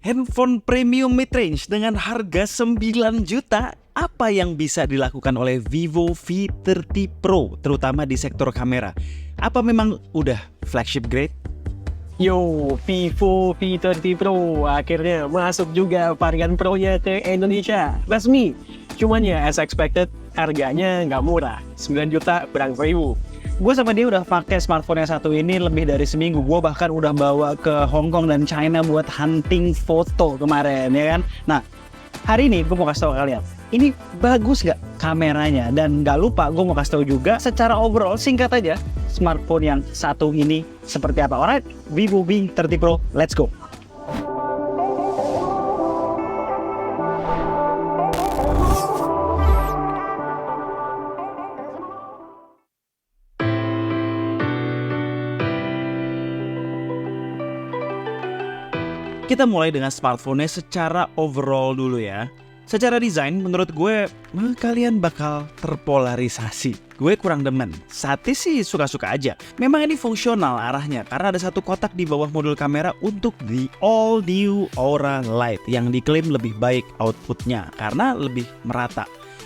Handphone premium mid-range dengan harga 9 juta, apa yang bisa dilakukan oleh Vivo V30 Pro, terutama di sektor kamera? Apa memang udah flagship grade? Yo, Vivo V30 Pro akhirnya masuk juga varian Pro-nya ke Indonesia. Resmi. Cuman ya as expected, harganya nggak murah. 9 juta berang ribu. Gue sama dia udah pakai smartphone yang satu ini lebih dari seminggu. Gue bahkan udah bawa ke Hong Kong dan China buat hunting foto kemarin, ya kan? Nah, hari ini gue mau kasih tau kalian, ini bagus gak kameranya? Dan gak lupa gue mau kasih tau juga secara overall, singkat aja, smartphone yang satu ini seperti apa. Alright, Vivo V30 Pro, let's go. Kita mulai dengan smartphone-nya secara overall dulu ya. Secara desain, menurut gue, kalian bakal terpolarisasi. Gue kurang demen. Sati sih suka-suka aja. Memang ini fungsional arahnya, karena ada satu kotak di bawah modul kamera untuk the all new Aura Light yang diklaim lebih baik outputnya, karena lebih merata.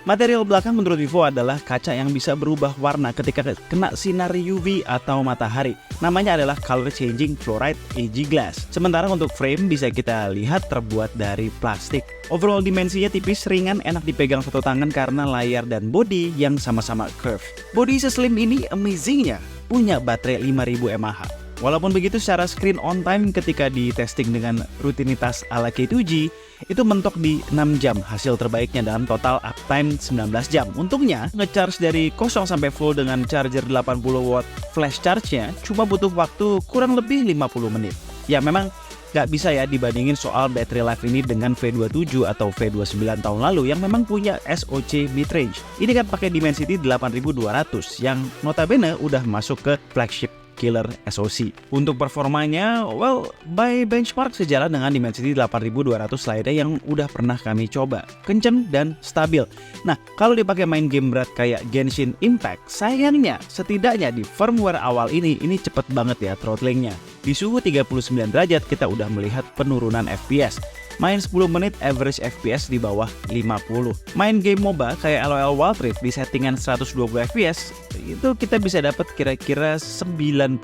Material belakang menurut Vivo adalah kaca yang bisa berubah warna ketika kena sinar UV atau matahari. Namanya adalah Color Changing Fluoride AG Glass. Sementara untuk frame bisa kita lihat terbuat dari plastik. Overall dimensinya tipis, ringan, enak dipegang satu tangan karena layar dan bodi yang sama-sama curve. Bodi seslim ini amazingnya punya baterai 5000 mAh. Walaupun begitu, secara screen on time ketika di testing dengan rutinitas ala K2G, itu mentok di 6 jam hasil terbaiknya dalam total uptime 19 jam. Untungnya, ngecharge dari kosong sampai full dengan charger 80 watt flash charge-nya cuma butuh waktu kurang lebih 50 menit. Ya memang gak bisa ya dibandingin soal battery life ini dengan V27 atau V29 tahun lalu yang memang punya SoC mid-range. Ini kan pakai Dimensity 8200 yang notabene udah masuk ke flagship killer SoC. Untuk performanya, well, by benchmark sejalan dengan Dimensity 8200 lainnya yang udah pernah kami coba. Kenceng dan stabil. Nah, kalau dipakai main game berat kayak Genshin Impact, sayangnya setidaknya di firmware awal ini cepet banget ya throttlingnya. Di suhu 39 derajat kita udah melihat penurunan FPS. Main 10 menit average FPS di bawah 50. Main game MOBA kayak LOL Wild Rift di settingan 120 FPS, itu kita bisa dapat kira-kira 99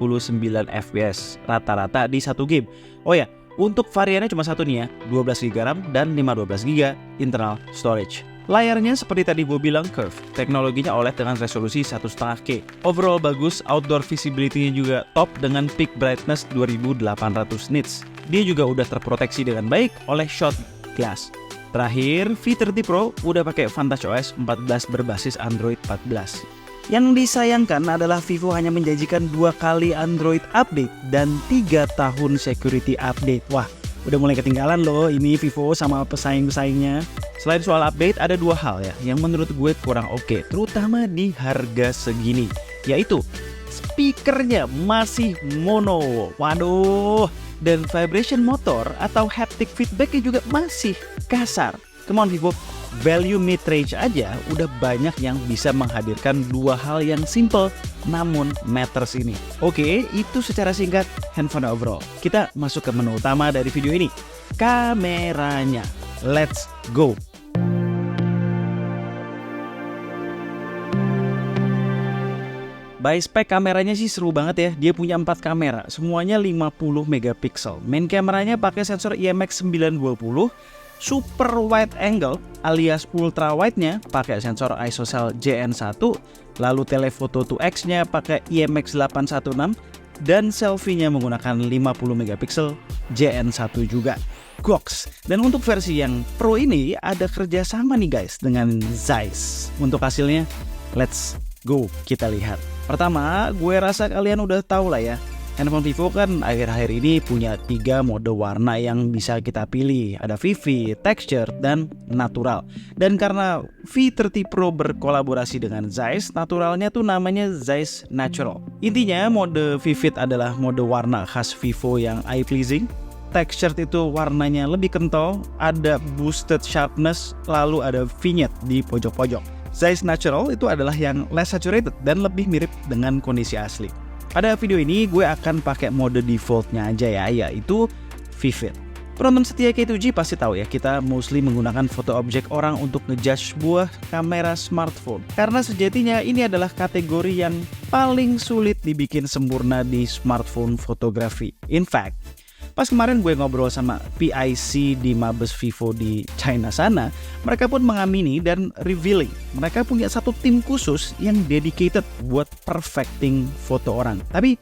FPS rata-rata di satu game. Oh ya, untuk variannya cuma satu nih ya, 12GB RAM dan 512GB internal storage. Layarnya seperti tadi gue bilang curve, teknologinya OLED dengan resolusi 1.5K. Overall bagus, outdoor visibility-nya juga top dengan peak brightness 2800 nits. Dia juga udah terproteksi dengan baik oleh shot glass. Terakhir, V30 Pro udah pakai Vantage OS 14 berbasis Android 14. Yang disayangkan adalah Vivo hanya menjanjikan 2 kali Android update dan 3 tahun security update. Wah, udah mulai ketinggalan loh ini Vivo sama pesaing-pesaingnya. Selain soal update, ada 2 hal ya yang menurut gue kurang oke, terutama di harga segini, yaitu speakernya masih mono. Waduh, dan vibration motor atau haptic feedbacknya juga masih kasar. Come on Vivo, value mid-range aja udah banyak yang bisa menghadirkan 2 hal yang simple namun matters ini. Oke, itu secara singkat handphone overall. Kita masuk ke menu utama dari video ini, kameranya. Let's go. By spek kameranya sih seru banget ya. Dia punya 4 kamera, semuanya 50 megapiksel. Main kameranya pakai sensor IMX920, super wide angle alias ultra wide-nya pakai sensor ISOCELL JN1, lalu telephoto 2x-nya pakai IMX816 dan selfie-nya menggunakan 50 megapiksel JN1 juga. Goks. Dan untuk versi yang Pro ini ada kerjasama nih guys dengan Zeiss. Untuk hasilnya, let's go kita lihat. Pertama, gue rasa kalian udah tahu lah ya, handphone Vivo kan akhir-akhir ini punya 3 mode warna yang bisa kita pilih. Ada Vivid, Texture, dan Natural. Dan karena V30 Pro berkolaborasi dengan Zeiss, naturalnya tuh namanya Zeiss Natural. Intinya mode Vivid adalah mode warna khas Vivo yang eye pleasing. Texture itu warnanya lebih kental, ada boosted sharpness, lalu ada vignette di pojok-pojok. Zeiss Natural itu adalah yang less saturated dan lebih mirip dengan kondisi asli. Pada video ini gue akan pakai mode defaultnya aja ya, yaitu Vivid. Penonton setia K2G pasti tahu ya, kita mostly menggunakan foto objek orang untuk ngejudge sebuah kamera smartphone. Karena sejatinya ini adalah kategori yang paling sulit dibikin sempurna di smartphone fotografi. In fact, pas kemarin gue ngobrol sama PIC di Mabes Vivo di China sana, mereka pun mengamini dan revealing mereka punya satu tim khusus yang dedicated buat perfecting foto orang. Tapi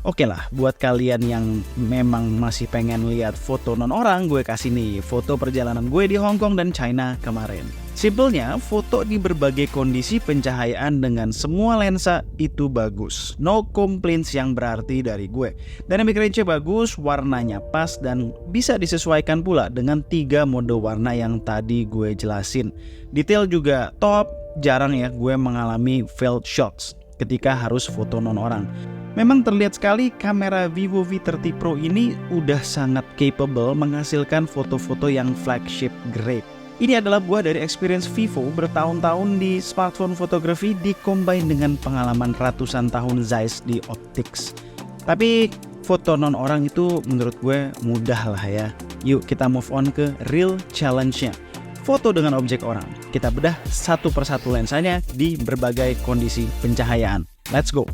oke lah, buat kalian yang memang masih pengen lihat foto non orang, gue kasih nih foto perjalanan gue di Hong Kong dan China kemarin. Simpelnya, foto di berbagai kondisi pencahayaan dengan semua lensa itu bagus. No complaints yang berarti dari gue. Dynamic range-nya bagus, warnanya pas, dan bisa disesuaikan pula dengan 3 mode warna yang tadi gue jelasin. Detail juga top, jarang ya gue mengalami failed shots ketika harus foto non orang. Memang terlihat sekali kamera Vivo V30 Pro ini udah sangat capable menghasilkan foto-foto yang flagship grade. Ini adalah buah dari experience Vivo bertahun-tahun di smartphone fotografi dikombin dengan pengalaman ratusan tahun Zeiss di optics. Tapi foto non orang itu menurut gue mudah lah ya. Yuk kita move on ke real challenge-nya. Foto dengan objek orang. Kita bedah satu persatu lensanya di berbagai kondisi pencahayaan. Let's go!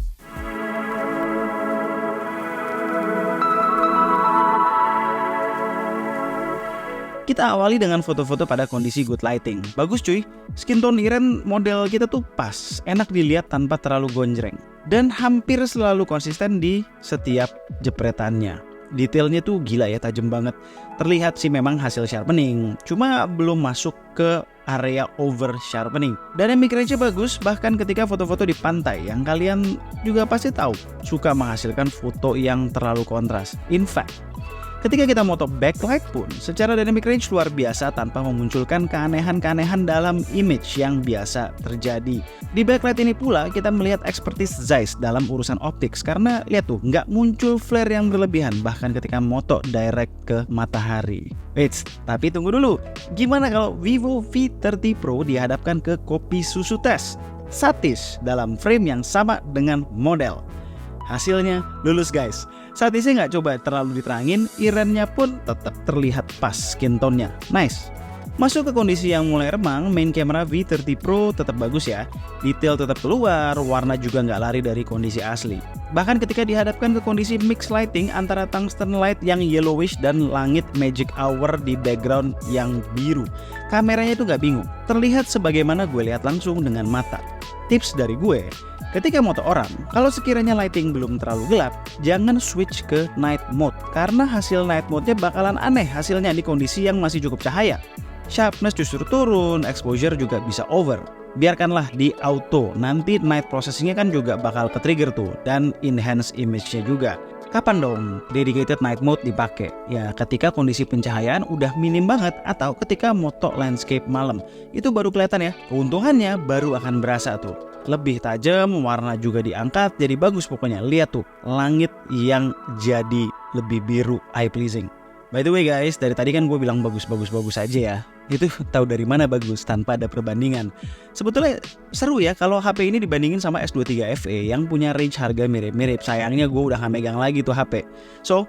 Kita awali dengan foto-foto pada kondisi good lighting. Bagus cuy, skin tone Iren model kita tuh pas, enak dilihat tanpa terlalu gonjreng. Dan hampir selalu konsisten di setiap jepretannya. Detailnya tuh gila ya, tajam banget. Terlihat sih memang hasil sharpening, cuma belum masuk ke area over sharpening. Dynamic range-nya bagus, bahkan ketika foto-foto di pantai yang kalian juga pasti tahu suka menghasilkan foto yang terlalu kontras. In fact, ketika kita moto backlight pun secara dynamic range luar biasa tanpa memunculkan keanehan-keanehan dalam image yang biasa terjadi. Di backlight ini pula kita melihat expertise Zeiss dalam urusan optics karena lihat tuh nggak muncul flare yang berlebihan bahkan ketika moto direct ke matahari. Wait, tapi tunggu dulu. Gimana kalau Vivo V30 Pro dihadapkan ke kopi susu tes? Satis dalam frame yang sama dengan model. Hasilnya lulus guys. Saat ini nggak coba terlalu diterangin, Irennya pun tetap terlihat pas skin tone-nya. Nice. Masuk ke kondisi yang mulai remang, main camera V30 Pro tetap bagus ya. Detail tetap keluar, warna juga nggak lari dari kondisi asli. Bahkan ketika dihadapkan ke kondisi mixed lighting antara tungsten light yang yellowish dan langit magic hour di background yang biru, kameranya itu nggak bingung. Terlihat sebagaimana gue lihat langsung dengan mata. Tips dari gue, ketika moto orang, kalau sekiranya lighting belum terlalu gelap, jangan switch ke night mode karena hasil night mode-nya bakalan aneh hasilnya di kondisi yang masih cukup cahaya. Sharpness justru turun, exposure juga bisa over. Biarkanlah di auto, nanti night processing-nya kan juga bakal ke-trigger tuh dan enhance image-nya juga. Kapan dong dedicated night mode dipakai? Ya ketika kondisi pencahayaan udah minim banget atau ketika moto landscape malam. Itu baru kelihatan ya, keuntungannya baru akan berasa tuh. Lebih tajam, warna juga diangkat, jadi bagus pokoknya. Lihat tuh, langit yang jadi lebih biru, eye pleasing. By the way guys, dari tadi kan gue bilang bagus-bagus aja ya. Itu tahu dari mana bagus tanpa ada perbandingan. Sebetulnya seru ya kalau HP ini dibandingin sama S23 FE yang punya range harga mirip-mirip. Sayangnya gue udah gak megang lagi tuh HP. So,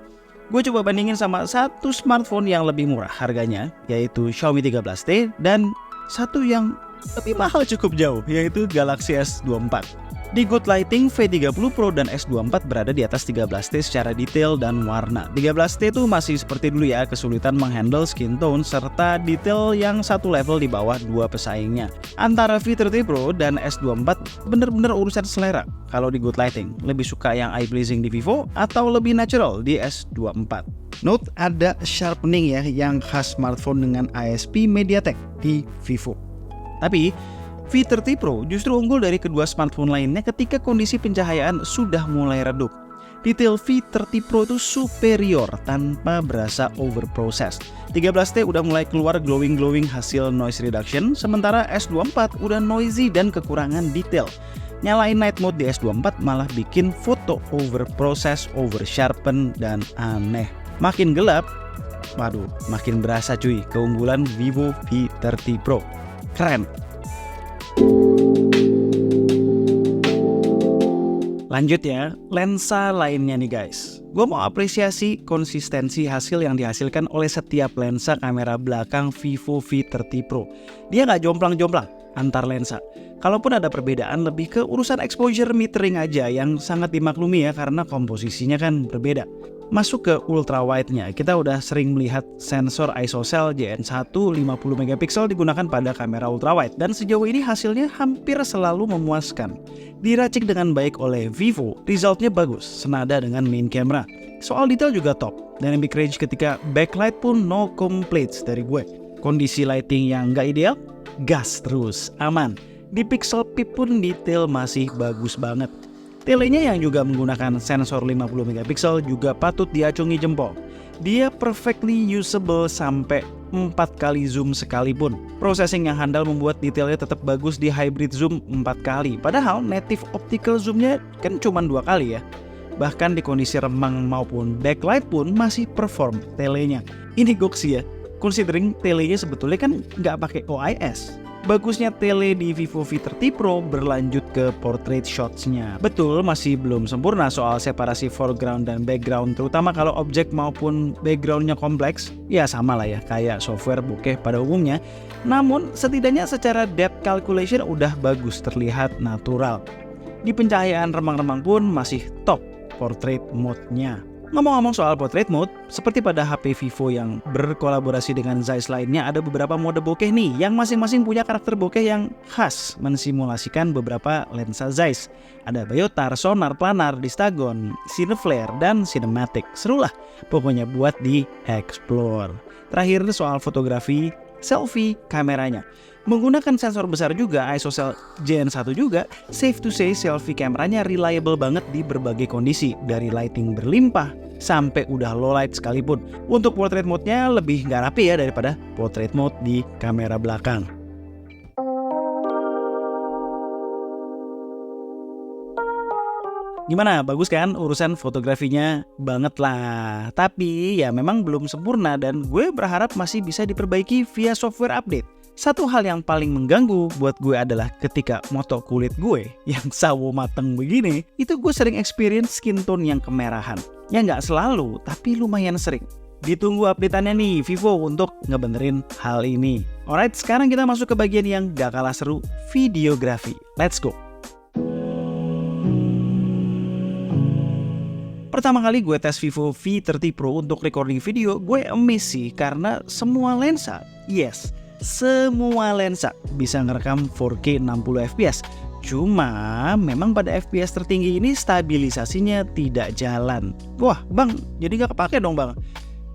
gue coba bandingin sama satu smartphone yang lebih murah harganya, yaitu Xiaomi 13T, dan satu yang lebih mahal cukup jauh, yaitu Galaxy S24. Di good lighting, V30 Pro dan S24 berada di atas 13T secara detail dan warna. 13T itu masih seperti dulu ya, kesulitan menghandle skin tone serta detail yang satu level di bawah dua pesaingnya. Antara V30 Pro dan S24 bener-bener urusan selera. Kalau di good lighting, lebih suka yang eye pleasing di Vivo atau lebih natural di S24. Note ada sharpening ya yang khas smartphone dengan ISP MediaTek di Vivo. Tapi V30 Pro justru unggul dari kedua smartphone lainnya ketika kondisi pencahayaan sudah mulai redup. Detail V30 Pro itu superior tanpa berasa overprocessed. 13T udah mulai keluar glowing hasil noise reduction, sementara S24 udah noisy dan kekurangan detail. Nyalain night mode di S24 malah bikin foto overprocess, oversharpen, dan aneh. Makin gelap, waduh, makin berasa cuy keunggulan Vivo V30 Pro. Keren. Lanjut ya, lensa lainnya nih guys. Gue mau apresiasi konsistensi hasil yang dihasilkan oleh setiap lensa kamera belakang Vivo V30 Pro. Dia nggak jomplang-jomplang antar lensa. Kalaupun ada perbedaan lebih ke urusan exposure metering aja yang sangat dimaklumi ya karena komposisinya kan berbeda. Masuk ke ultra wide-nya, kita udah sering melihat sensor ISOCELL JN1 50 megapiksel digunakan pada kamera ultra wide dan sejauh ini hasilnya hampir selalu memuaskan. Diracik dengan baik oleh Vivo, resultnya bagus, senada dengan main camera. Soal detail juga top, dynamic range ketika backlight pun no complaints dari gue. Kondisi lighting yang nggak ideal, gas terus, aman. Di pixel peep pun detail masih bagus banget. Telenya yang juga menggunakan sensor 50 megapiksel juga patut diacungi jempol. Dia perfectly usable sampai 4 kali zoom sekalipun. Processing yang handal membuat detailnya tetap bagus di hybrid zoom 4 kali. Padahal native optical zoomnya kan cuma 2 kali ya. Bahkan di kondisi remang maupun backlight pun masih perform telenya. Ini goks ya, considering telenya sebetulnya kan nggak pakai OIS. Bagusnya tele di Vivo V30 Pro berlanjut ke portrait shots-nya. Betul masih belum sempurna soal separasi foreground dan background, terutama kalau objek maupun background-nya kompleks. Ya sama lah ya kayak software bokeh pada umumnya. Namun setidaknya secara depth calculation udah bagus, terlihat natural. Di pencahayaan remang-remang pun masih top portrait mode-nya. Ngomong-ngomong soal portrait mode, seperti pada HP Vivo yang berkolaborasi dengan Zeiss lainnya, ada beberapa mode bokeh nih yang masing-masing punya karakter bokeh yang khas mensimulasikan beberapa lensa Zeiss. Ada Biotar, Sonar, Planar, Distagon, Cineflare, dan Cinematic. Seru lah, pokoknya buat di explore. Terakhir soal fotografi, selfie kameranya. Menggunakan sensor besar juga, ISOCELL JN1 juga, safe to say selfie kameranya reliable banget di berbagai kondisi, dari lighting berlimpah sampai udah low light sekalipun. Untuk portrait mode-nya lebih nggak rapi ya daripada portrait mode di kamera belakang. Gimana? Bagus kan urusan fotografinya? Banget lah. Tapi ya memang belum sempurna dan gue berharap masih bisa diperbaiki via software update. Satu hal yang paling mengganggu buat gue adalah ketika moto kulit gue yang sawo mateng begini, itu gue sering experience skin tone yang kemerahan. Ya nggak selalu, tapi lumayan sering. Ditunggu update-annya nih Vivo untuk ngebenerin hal ini. Alright, sekarang kita masuk ke bagian yang gak kalah seru, videografi. Let's go! Pertama kali gue tes Vivo V30 Pro untuk recording video, gue amazed sih karena semua lensa, yes, semua lensa bisa ngerekam 4K 60 fps. Cuma memang pada fps tertinggi ini stabilisasinya tidak jalan. Wah bang, jadi gak kepake dong bang?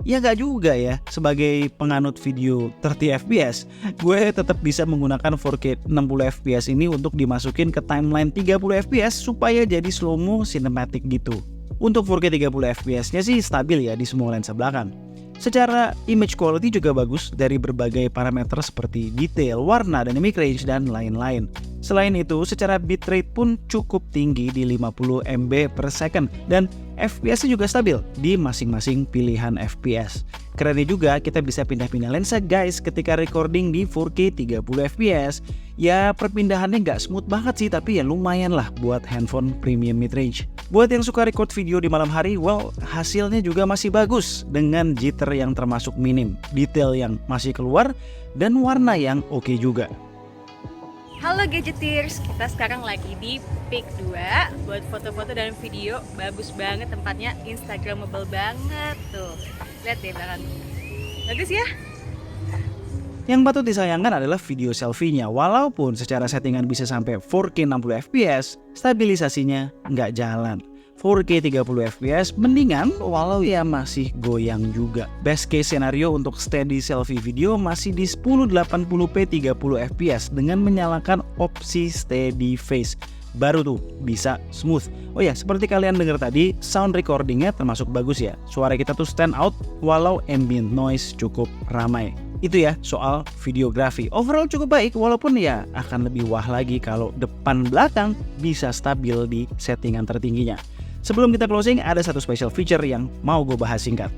Ya gak juga ya, sebagai penganut video 30 fps, gue tetap bisa menggunakan 4K 60 fps ini untuk dimasukin ke timeline 30 fps supaya jadi slow-mo cinematic gitu. Untuk 4K 30 fps nya sih stabil ya di semua lensa belakang. Secara image quality juga bagus dari berbagai parameter seperti detail, warna, dynamic range, dan lain-lain. Selain itu, secara bitrate pun cukup tinggi di 50 MB per second dan FPS-nya juga stabil di masing-masing pilihan FPS. Kerennya juga kita bisa pindah-pindah lensa guys ketika recording di 4K 30 fps. Ya perpindahannya nggak smooth banget sih, tapi ya lumayan lah buat handphone premium mid-range. Buat yang suka record video di malam hari, well hasilnya juga masih bagus dengan jitter yang termasuk minim, detail yang masih keluar, dan warna yang oke juga. Halo Gadgeteers, kita sekarang lagi di Peak 2 buat foto-foto dan video. Bagus banget tempatnya, instagramable banget tuh. Lihat deh belakang. Bagus ya? Yang patut disayangkan adalah video selfie-nya. Walaupun secara settingan bisa sampai 4K 60 fps, stabilisasinya nggak jalan. 4K 30 fps mendingan walau ya masih goyang juga. Best case scenario untuk steady selfie video masih di 1080p 30 fps dengan menyalakan opsi steady face. Baru tuh bisa smooth. Oh ya, seperti kalian dengar tadi, sound recordingnya termasuk bagus ya. Suara kita tuh stand out walau ambient noise cukup ramai. Itu ya soal videografi. Overall cukup baik walaupun ya akan lebih wah lagi kalau depan belakang bisa stabil di settingan tertingginya. Sebelum kita closing, ada satu special feature yang mau gue bahas singkat.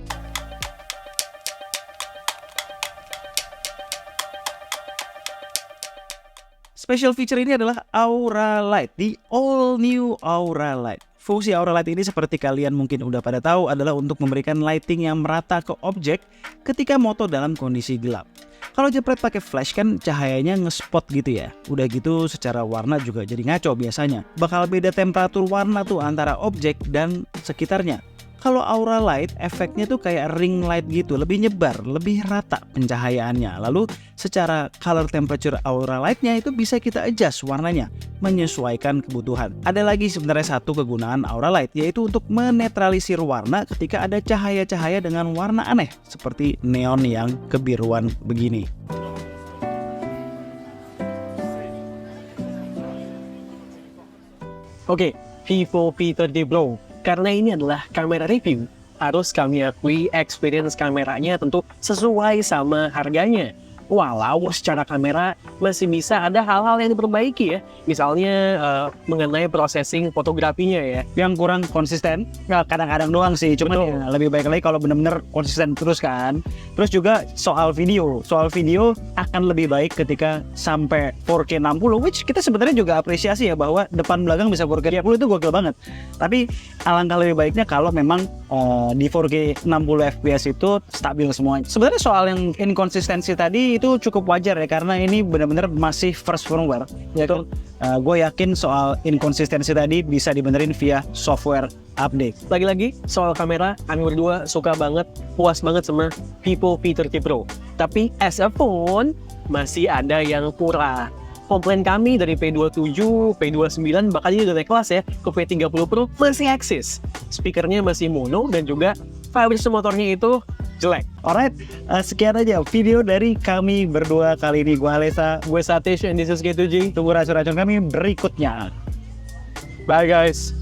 Special feature ini adalah Aura Light, the all new Aura Light. Fungsi Aura Light ini seperti kalian mungkin udah pada tahu adalah untuk memberikan lighting yang merata ke objek ketika moto dalam kondisi gelap. Kalau jepret pakai flash kan cahayanya ngespot gitu ya. Udah gitu secara warna juga jadi ngaco biasanya. Bakal beda temperatur warna tuh antara objek dan sekitarnya. Kalau Aura Light efeknya tuh kayak ring light gitu, lebih nyebar, lebih rata pencahayaannya. Lalu secara color temperature Aura Lightnya itu bisa kita adjust warnanya, menyesuaikan kebutuhan. Ada lagi sebenarnya satu kegunaan Aura Light, yaitu untuk menetralisir warna ketika ada cahaya-cahaya dengan warna aneh, seperti neon yang kebiruan begini. Oke, Vivo V30 Pro. Karena ini adalah kamera review, harus kami akui experience kameranya tentu sesuai sama harganya. Walau secara kamera masih bisa ada hal-hal yang diperbaiki ya. Misalnya mengenai processing fotografinya ya. Yang kurang konsisten, nggak kadang-kadang doang sih, cuman Betul. ya lebih baik lagi kalau bener-bener konsisten terus kan. Terus juga soal video akan lebih baik ketika sampai 4K 60, which kita sebenarnya juga apresiasi ya bahwa depan belakang bisa 4K 60 itu gokil banget. Tapi alangkah lebih baiknya kalau memang di 4K 60 fps itu stabil semuanya. Sebenarnya soal yang inkonsistensi tadi itu cukup wajar ya, karena ini benar-benar masih first firmware. Yaitu gue yakin soal inkonsistensi tadi bisa dibenerin via software update. Lagi-lagi soal kamera, kami berdua suka banget, puas banget sama Vivo V30 Pro. Tapi as a phone, masih ada yang kurang. Komplain kami dari P27, P29, bahkan ini udah naik kelas ya, ke P30 Pro masih eksis. Speakernya masih mono dan juga vibration motornya itu jelek. Alright, sekian aja video dari kami berdua kali ini. Gue Alesa, Gue Satish and this is G2G. tunggu racun-racun kami berikutnya. Bye guys.